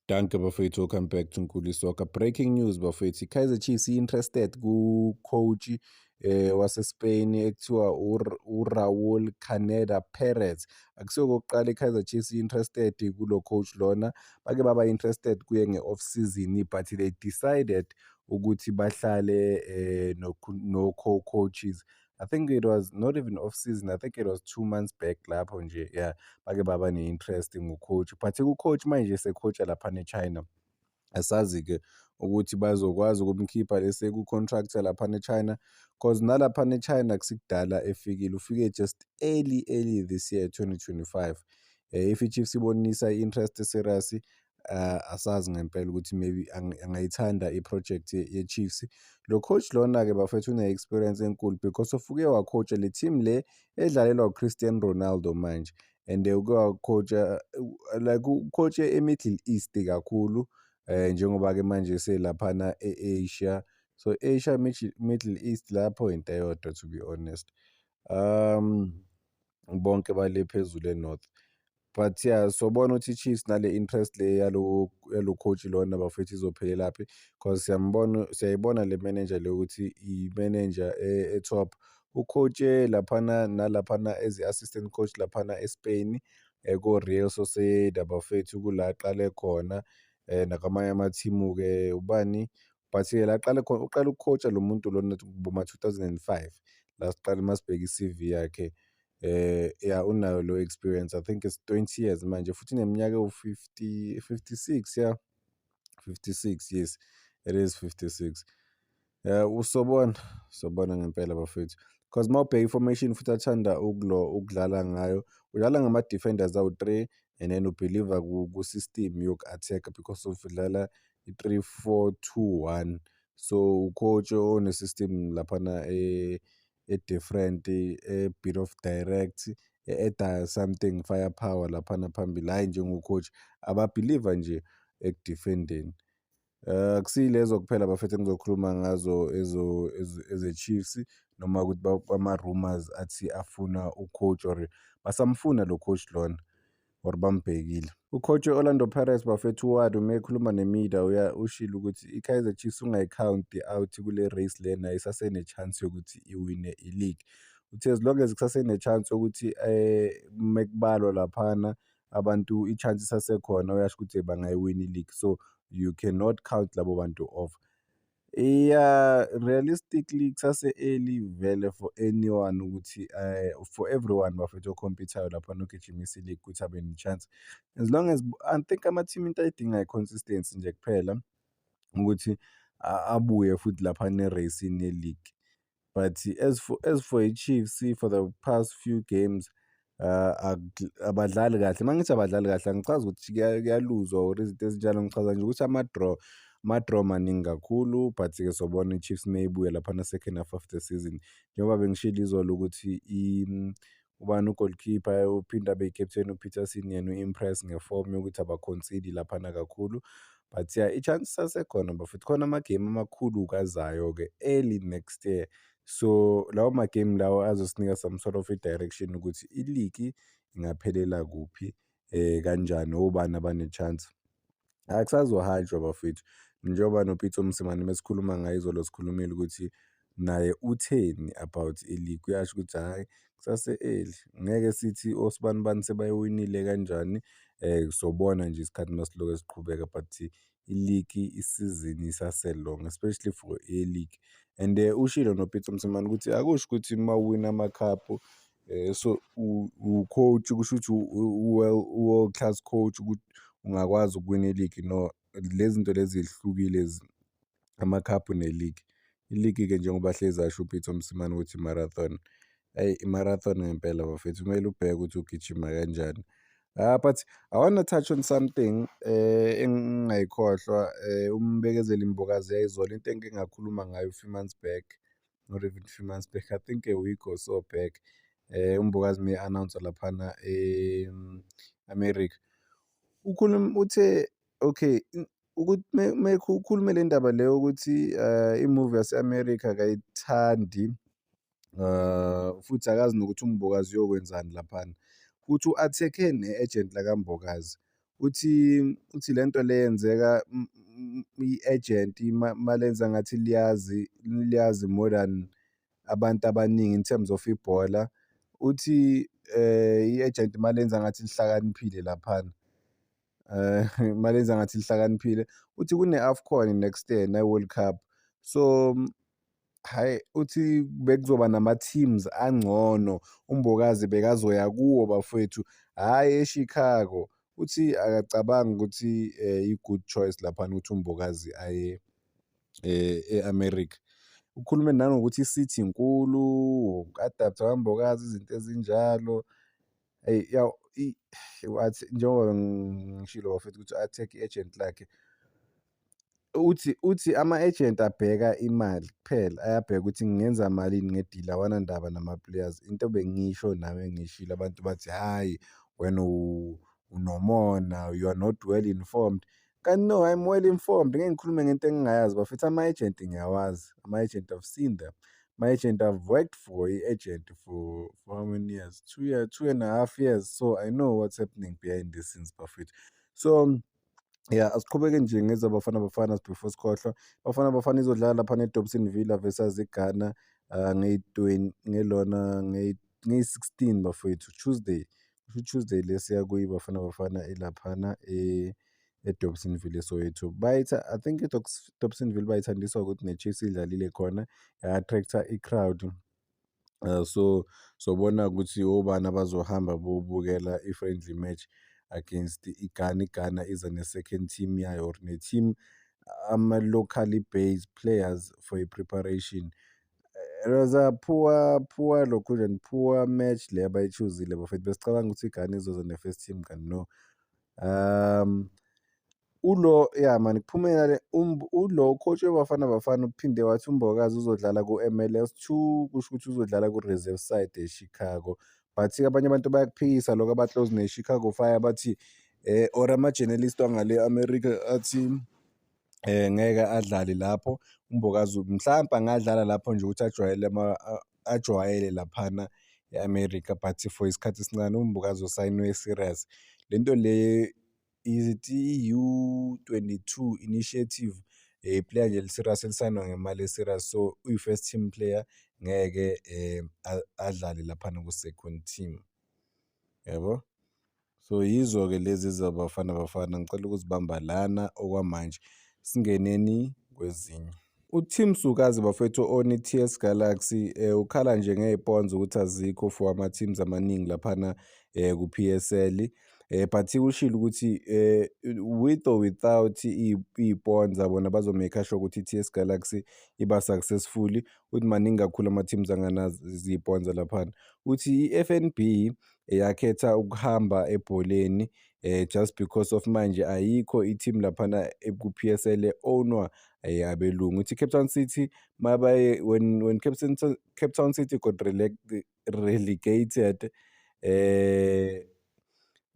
Danke bafethu, welcome back to Nkuli Soccer. Breaking news bafethu, i-Kaizer Chiefs i-interested ku-coach wase-Spain ekuthiwa u-Raul Caneda Perez. Akusiyo okokuqala i-Kaizer Chiefs i-interested kulo coach lona, bake baba interested kuye nge-off season but they decided ukuthi bahlale no-co-coaches. I think it was not even off season, I think it was 2 months back lapho nje, yeah, bake baba ne-interest ngo-coach, but u-coach manje secoacha laphana e-China. Asazi-ke ukuthi bazokwazi ukumkhipha lese ku-contract-a laphana e-China, cause nalaphana e-China kusikudala efikile, ufike just early this year 2025. If i-Chiefs ibonisa i-interest serious, asazi ngempela ukuthi maybe angayithanda i-project ye-Chiefs. Lo coach lona-ke bafethu une-experience enkulu because uke wacoacha le team le edlalelwa uCristiano Ronaldo manje, and uke wacoacha like ucoach e-Middle East kakhulu, njengoba-ke manje selaphana e-Asia. So Asia, Middle East lapho into eyodwa, to be honest. Bonke bale phezulu e-North. But yeah, sobona ukuthi i-Chiefs nale interest le yalo coach lona bafethu izophelelaphi, cause siyayibona le manager le ukuthi i-manager e-top. Ucoach laphana nalaphana as i-assistant coach laphana eSpain, ko-Real Sociedad bafethu kula aqale khona, nakwamanye amathimu-ke ubani, but-ke la aqale khona, uqala ukucoacha lo muntu lona boma 2005, la siqala masibheka i-CV yakhe. Yeah, unayo lo experience, I think it's 20 years manje, futhi uneminyaka ewu-50, 56, yeah, 56, yes, it is 56. Sobona ngempela bafethu, cause mawubheka i-formation futhi athanda ukudlala ngayo, udlala ngama-defenders awu-3 and then ubeliever ku-system yoku-attack because of udlala i-3-4-2-1. So ucoach one-system laphana different, a bit of direct, eda something firepower laphana phambili, hayi njengocoach ababeliever nje ekudefendeni. Akusilezo kuphela bafethu engizokhuluma ngazo eze-Chiefs, noma ukuthi ama-rumors athi afuna ucoach or basamfuna lo coach lona or bambhekile. Ucoach Orlando Pirates bafethu wathi uma ekhuluma ne-media ushilo ukuthi i-Kaizer Chiefs ungayikhawunti out kule race lena isasene-chance yokuthi iwine i-league. Uthi as long as kusasene-chance yokuthi mekubalwa laphana abantu i-chance isasekhona, uyasho ukuthi bangayiwina i-league, so you cannot count labo bantu off. Yeah, realistically kusase-early vele for anyone ukuthi for everyone bafethu okhompithayo laphana ogijimisa i-league ukuthi abe ne-chance, as long as I think ama-team into ayidinga i-consistency nje kuphela ukuthi abuye futhi laphana eracini ye-league. But as for i-Chiefs, for the past few games abadlali kahle. Mangithi abadlali kahle angichazi ukuthi kuyaluzwa or izinto ezinjalo, ngichaza nje ukuthi ama-draw maningi kakhulu, but-ke sobona i-Chiefs mayibuya laphana second half of the season, njengoba bengishilo izolo ukuthi ubani u-goalkeeper uphinde abe i-captain uPeterson yena u-impress ngeform yokuthi abaconcede laphana kakhulu. But yeah, i-chance sasekhona bafethu, khona ama-game amakhulu kazayo-ke early next year. So lawo ma-game lawo azosinika some sort of i-direction ukuthi i-league ingaphelela kuphi, kanjani, obani abane-chance. Akusazohanjwa bafethu, njengoba noPeter Msimane mesikhuluma ngayo izolo sikhulumile ukuthi naye utheni about i-league, uyasho ukuthi hhayi kusase-early, ngeke sithi osibanibani sebayowinile kanjani. Sobona nje isikhathi masilokhu siqhubeka, but i-league isizini isase-long, especially for a-league. And ushilo noPeter Msimane ukuthi akusho ukuthi mawuwina amakhaphu so u-coach kusho ukuthi u-world class coach ukuthi ungakwazi ukuwina i-league. No, lezi zinto lezi zihlukile amakhaphu ne-league. I-league-ke njengoba hlezi asho uPeter Msimane ukuthi i-marathon, i-marathon ngempela bafethu, kumele ubheke ukuthi ugijima kanjani. But I wanna touch on something engingayikhohlwa, umbekezeli Mbokazi yayizolo into engingakhuluma ngayo a few months back, not even few months back, I think a week or so back, uMbokazi me-announce laphana America. Uthe okay ukuthi ukhulume le ndaba leyo ukuthi i-movie yase-America akayithandi, futhi akazi nokuthi uMbokazi uyokwenzani laphana, futhi u-attack-e ne-agent lakaMbokazi uthi lento le yenzeka i-agent malenza ngathi liyazi more than abantu abaningi in terms of ibhola. Uthi i-agent malenza ngathi lihlakaniphile laphana, malenza ngathi lihlakaniphile, uthi kune-AFCON next year ne-World Cup. So hhayi, uthi bekuzoba nama-teams angcono, uMbokazi bekazoya kuwo bafowethu, hhayi eChicago. Uthi akacabangi ukuthi i-good choice laphana ukuthi uMbokazi aye e-America. Ukhulume nanokuthi i-city inkulu, uku-adapt-a kwaMbokazi, izinto ezinjalo. Wathi njengoba ngishilo bafethu ukuthi a-check i-agent lakhe, uthi ama-agent abheka imali kuphela, ayabheka ukuthi ngingenza malini ngedili, awanandaba nama-players. Into bengisho nami engiyishilo, abantu bathi hhayi wena unomona, you are not well informed. Kanti no, I'm well informed, ngeke ngikhulume ngento engingayazi bafethu. Ama-agent ngiyawazi, ama-agent I've seen them. My-agent, I've worked for i-agent for how many years? 2.5 years. So I know what's happening behind the scenes bafethu. So yeah, asiqhubeke nje ngezaBafana Bafana before sikhohlwa. Bafana Bafana izodlala laphana eDobson Villa versus iGhana ngeyi-16 bafowethu, Tuesday. Tuesday lesiya kuyiBafana Bafana ilaphana eDobson Villa eSoweto. I think Dobson Villa bayithandiswa ukuthi ne-Chiefs idlalile khona, ya-attract-a i-crowd. So sobona ukuthi obani abazohamba bobukela i-friendly match against iGhana. iGhana iza ne-second team yayo or ne-team ama-locally based players for i-preparation. It was a poor poor match le abayi-choose-ile bafethu. Besicabanga ukuthi iGhana izoza ne-first team, kanti no. Man, kuphumela ulo coach weBafana Bafana uphinde wathi uMbokazi uzodlala ku-MLS2, kusho ukuthi uzodlala ku-reserve side eChicago. But abanye abantu bayakuphikisa lokho, aba-close ne-Chicago Fire bathi or ama-journalist wangale America athi ngeke adlale lapho. uMbokazi mhlampe angadlala lapho nje ukuthi ajwayele laphana e-America, but for isikhathi esincane. uMbokazi usayinwe serious. Lento le is it i-U22 initiative, player nje eli-serious elisayinwa ngemali e-serious. So uyi-first team player, ngeke adlale laphana ku-second team, yabo. So yizo-ke lezi zaBafana Bafana. Ngicela ukuzibamba lana okwamanje, singeneni kwezinye. UTim Sukazi bafethu on i-TS Galaxy ukhala nje ngey'ponzo ukuthi azikho for ama-teams amaningi laphana ku-PSL. But ushilo ukuthi with or without iy'ponza bona bazomake sure ukuthi i-TS Galaxy iba successful. Uthi maningi kakhulu ama-teams anganazo iziponsor laphana. Uthi i-FNB yakhetha ukuhamba ebholeni just because of manje ayikho i-team laphana ku-PSL ownwa abelungu. Uthi Cape Town City when Cape Town City got relegated,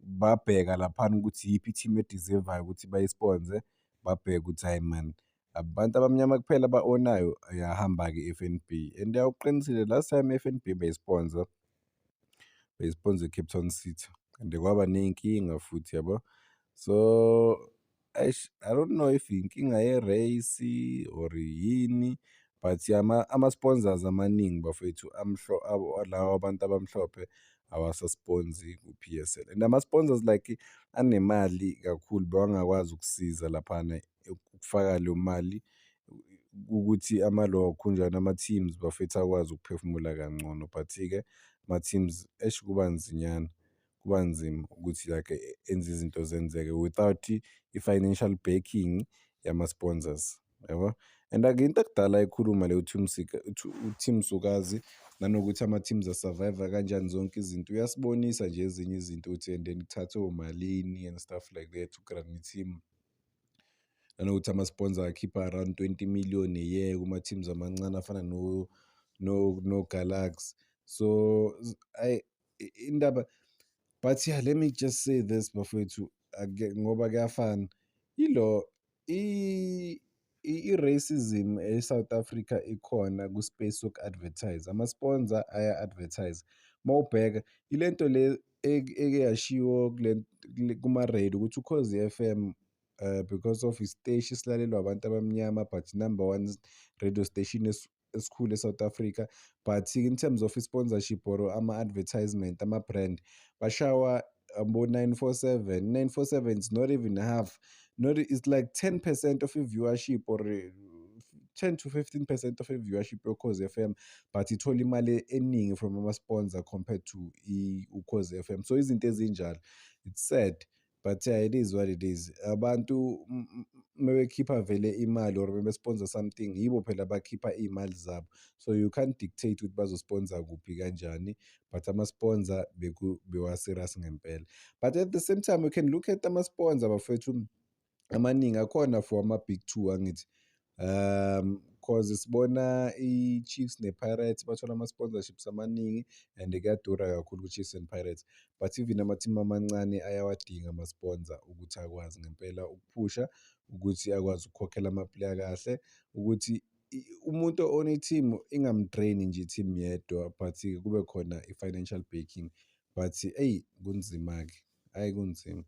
babheka laphana ukuthi iyiphi i-team edizevayo ukuthi bayisponse. Babheka ukuthi hayi man, abantu abamnyama kuphela aba-onayo, yahamba-ke i-FNB. And uqinisile last time i-FNB beyisponsa i-Cape Town City and kwaba ney'nkinga futhi, yabo. So I don't know if inkinga ye-race or yini, but ama-sponsors amaningi bafethu lawa abantu abamhlophe awasasponsi ku-PSL. And ama-sponsors like anemali kakhulu bewangakwazi ukusiza laphana ukufaka leyo mali ukuthi amalo khunjana ama-teams bafethu akwazi ukuphefumula kangcono. But-ke ama-teams kuba nzinyana, kuba nzima ukuthi like enze izinto zenzeke without i-financial backing yama-sponsors, yabo. And into ekudala ekhuluma le uTim Sukazi nanokuthi ama-teams asurvive kanjani zonke izinto, uyasibonisa nje ezinye izinto ukuthi and then kuthathwe omalini and stuff like that ugrana i-team. Nanokuthi ama-sponsor akhipha around 20 million a year kuma-teams amancane afana no-Galaxy. So indaba, but yeah, let me just say this bafowethu, ngoba kuyafana i-racism e-South Africa ikhona ku-space soku-advertise. Ama-sponsor aya-advertise. Mawubheka ile nto le eke yashiwo kuma-radio ukuthi Ukhozi FM, because of isiteshi esilalelwa abantu abamnyama, but number one radio station esikhulu eSouth Africa. But in terms of i-sponsorship or ama-advertisement, ama-brand, bashawa abo-947. 947 is not even half, not, it's like 10% of i-viewership, or 10 to 15% of i-viewership yokhozi FM, but ithola imali eningi from ama-sponsor compared to Ukhozi FM. So izinto ezinjalo, it's sad, but yeah, it is what it is. Abantu mebekhipha vele imali or mebe-sponsor something, yibo phela abakhipha iy'mali zabo. So you can't dictate ukuthi bazosponsor kuphi kanjani, but ama-sponsor bewa-serious ngempela. But at the same time, we can look at ama-sponsor bafethu amaningi akhona for ama-big two angithi. Cause sibona i-Chiefs ne-Pirates bathola ama-sponsorships amaningi and kuyadura kakhulu ku-Chiefs and Pirates. But even ama-team amancane ayawadinga ama-sponsor ukuthi akwazi ngempela ukuphusha, ukuthi akwazi ukukhokhela ama-player kahle, ukuthi umuntu one-team ingamdraini nje i-team yedwa, but kube khona i-financial backing. But kunzima-ke, hhayi kunzima.